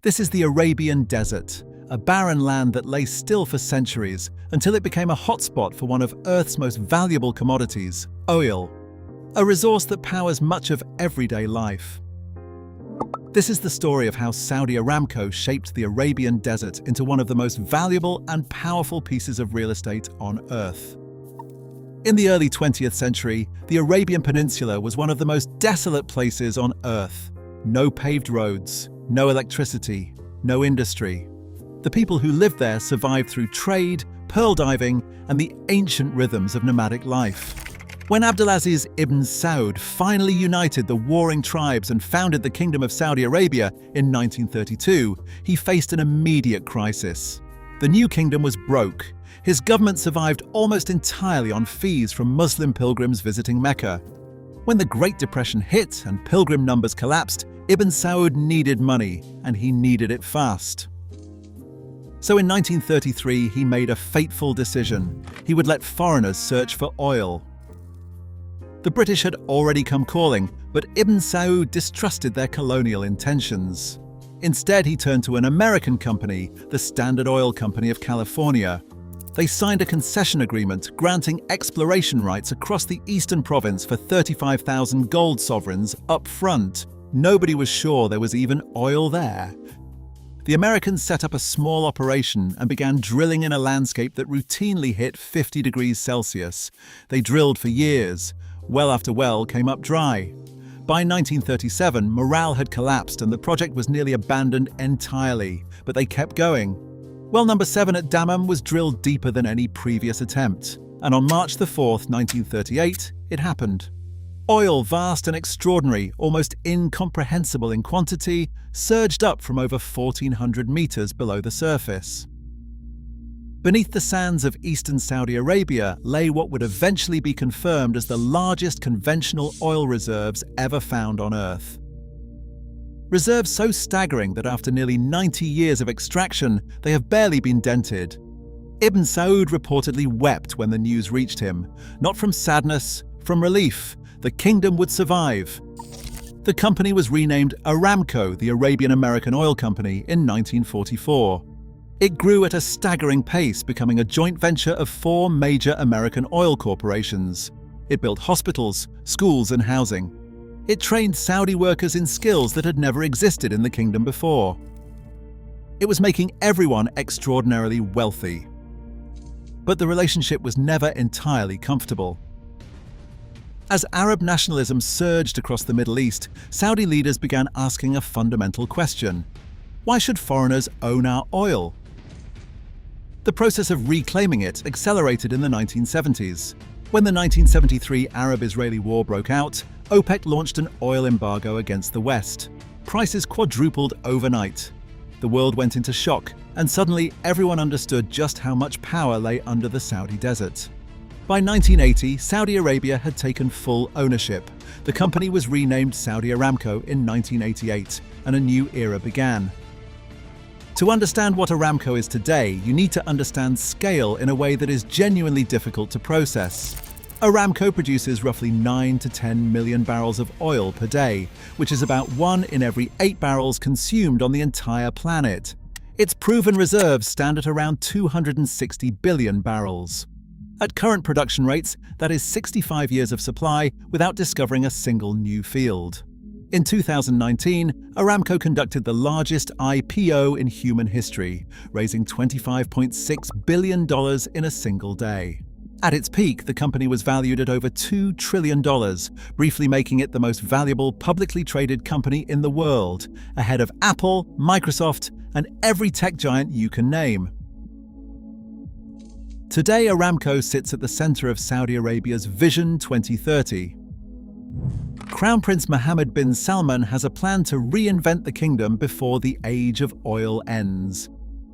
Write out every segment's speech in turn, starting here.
This is the Arabian Desert, a barren land that lay still for centuries until it became a hotspot for one of Earth's most valuable commodities, oil, a resource that powers much of everyday life. This is the story of how Saudi Aramco shaped the Arabian Desert into one of the most valuable and powerful pieces of real estate on Earth. In the early 20th century, the Arabian Peninsula was one of the most desolate places on Earth. No paved roads, no electricity, no industry. The people who lived there survived through trade, pearl diving, and the ancient rhythms of nomadic life. When Abdulaziz ibn Saud finally united the warring tribes and founded the Kingdom of Saudi Arabia in 1932, he faced an immediate crisis. The new kingdom was broke. His government survived almost entirely on fees from Muslim pilgrims visiting Mecca. When the Great Depression hit and pilgrim numbers collapsed, Ibn Saud needed money, and he needed it fast. So in 1933, he made a fateful decision. He would let foreigners search for oil. The British had already come calling, but Ibn Saud distrusted their colonial intentions. Instead, he turned to an American company, the Standard Oil Company of California. They signed a concession agreement granting exploration rights across the eastern province for 35,000 gold sovereigns up front. Nobody was sure there was even oil there. The Americans set up a small operation and began drilling in a landscape that routinely hit 50 degrees Celsius. They drilled for years. Well after well came up dry. By 1937, morale had collapsed and the project was nearly abandoned entirely, but they kept going. Well number 7 at Dammam was drilled deeper than any previous attempt, and on March 4th, 1938, it happened. Oil, vast and extraordinary, almost incomprehensible in quantity, surged up from over 1,400 meters below the surface. Beneath the sands of eastern Saudi Arabia lay what would eventually be confirmed as the largest conventional oil reserves ever found on Earth. Reserves so staggering that after nearly 90 years of extraction, they have barely been dented. Ibn Saud reportedly wept when the news reached him, not from sadness, from relief. The kingdom would survive. The company was renamed Aramco, the Arabian American Oil Company, in 1944. It grew at a staggering pace, becoming a joint venture of 4 major American oil corporations. It built hospitals, schools, and housing. It trained Saudi workers in skills that had never existed in the kingdom before. It was making everyone extraordinarily wealthy. But the relationship was never entirely comfortable. As Arab nationalism surged across the Middle East, Saudi leaders began asking a fundamental question. Why should foreigners own our oil? The process of reclaiming it accelerated in the 1970s. When the 1973 Arab-Israeli War broke out, OPEC launched an oil embargo against the West. Prices quadrupled overnight. The world went into shock, and suddenly everyone understood just how much power lay under the Saudi desert. By 1980, Saudi Arabia had taken full ownership. The company was renamed Saudi Aramco in 1988, and a new era began. To understand what Aramco is today, you need to understand scale in a way that is genuinely difficult to process. Aramco produces roughly 9 to 10 million barrels of oil per day, which is about 1 in every 8 barrels consumed on the entire planet. Its proven reserves stand at around 260 billion barrels. At current production rates, that is 65 years of supply without discovering a single new field. In 2019, Aramco conducted the largest IPO in human history, raising $25.6 billion in a single day. At its peak, the company was valued at over $2 trillion, briefly making it the most valuable publicly traded company in the world, ahead of Apple, Microsoft, and every tech giant you can name. Today, Aramco sits at the center of Saudi Arabia's Vision 2030. Crown Prince Mohammed bin Salman has a plan to reinvent the kingdom before the age of oil ends.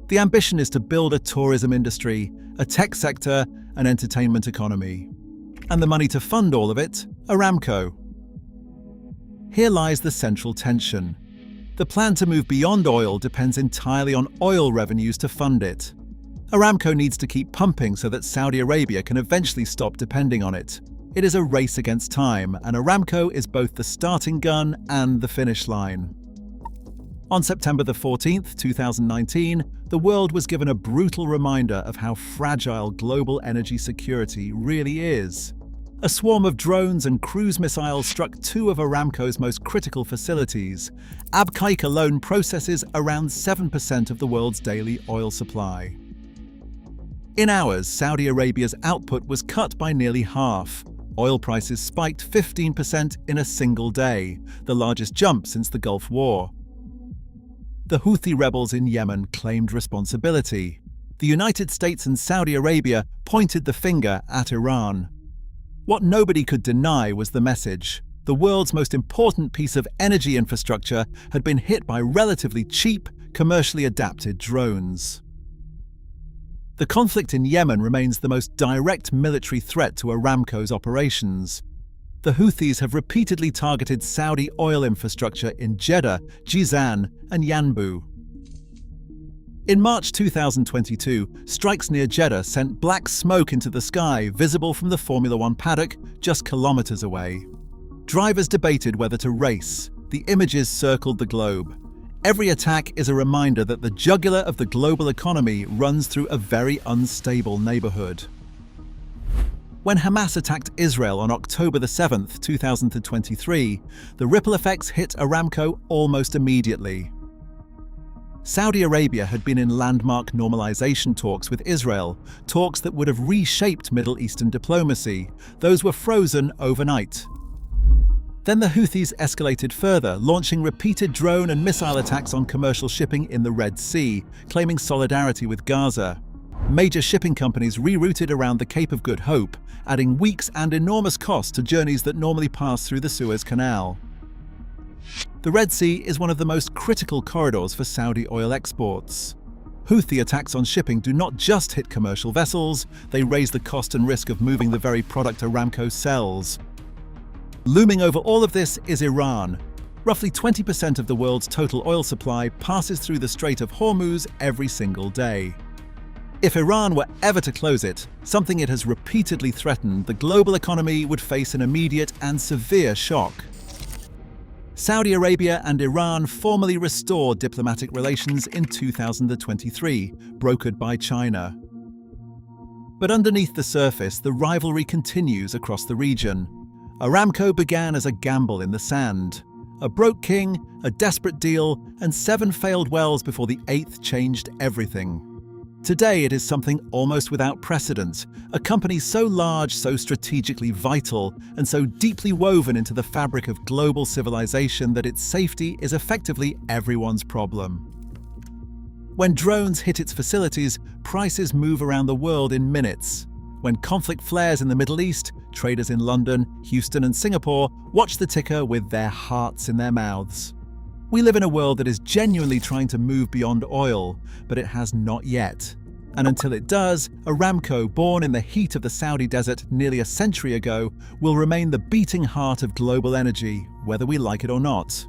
The ambition is to build a tourism industry, a tech sector, an entertainment economy. And the money to fund all of it? Aramco. Here lies the central tension. The plan to move beyond oil depends entirely on oil revenues to fund it. Aramco needs to keep pumping so that Saudi Arabia can eventually stop depending on it. It is a race against time, and Aramco is both the starting gun and the finish line. On September the 14th, 2019, the world was given a brutal reminder of how fragile global energy security really is. A swarm of drones and cruise missiles struck two of Aramco's most critical facilities. Abqaiq alone processes around 7% of the world's daily oil supply. In hours, Saudi Arabia's output was cut by nearly half. Oil prices spiked 15% in a single day, the largest jump since the Gulf War. The Houthi rebels in Yemen claimed responsibility. The United States and Saudi Arabia pointed the finger at Iran. What nobody could deny was the message. The world's most important piece of energy infrastructure had been hit by relatively cheap, commercially adapted drones. The conflict in Yemen remains the most direct military threat to Aramco's operations. The Houthis have repeatedly targeted Saudi oil infrastructure in Jeddah, Jizan, and Yanbu. In March 2022, strikes near Jeddah sent black smoke into the sky, visible from the Formula One paddock just kilometers away. Drivers debated whether to race. The images circled the globe. Every attack is a reminder that the jugular of the global economy runs through a very unstable neighborhood. When Hamas attacked Israel on October 7, 2023, the ripple effects hit Aramco almost immediately. Saudi Arabia had been in landmark normalization talks with Israel, talks that would have reshaped Middle Eastern diplomacy. Those were frozen overnight. Then the Houthis escalated further, launching repeated drone and missile attacks on commercial shipping in the Red Sea, claiming solidarity with Gaza. Major shipping companies rerouted around the Cape of Good Hope, adding weeks and enormous costs to journeys that normally pass through the Suez Canal. The Red Sea is one of the most critical corridors for Saudi oil exports. Houthi attacks on shipping do not just hit commercial vessels, they raise the cost and risk of moving the very product Aramco sells. Looming over all of this is Iran. Roughly 20% of the world's total oil supply passes through the Strait of Hormuz every single day. If Iran were ever to close it, something it has repeatedly threatened, the global economy would face an immediate and severe shock. Saudi Arabia and Iran formally restored diplomatic relations in 2023, brokered by China. But underneath the surface, the rivalry continues across the region. Aramco began as a gamble in the sand. A broke king, a desperate deal, and 7 failed wells before the 8th changed everything. Today it is something almost without precedent, a company so large, so strategically vital, and so deeply woven into the fabric of global civilization that its safety is effectively everyone's problem. When drones hit its facilities, prices move around the world in minutes. When conflict flares in the Middle East, traders in London, Houston, and Singapore watch the ticker with their hearts in their mouths. We live in a world that is genuinely trying to move beyond oil, but it has not yet. And until it does, Aramco, born in the heat of the Saudi desert nearly a century ago, will remain the beating heart of global energy, whether we like it or not.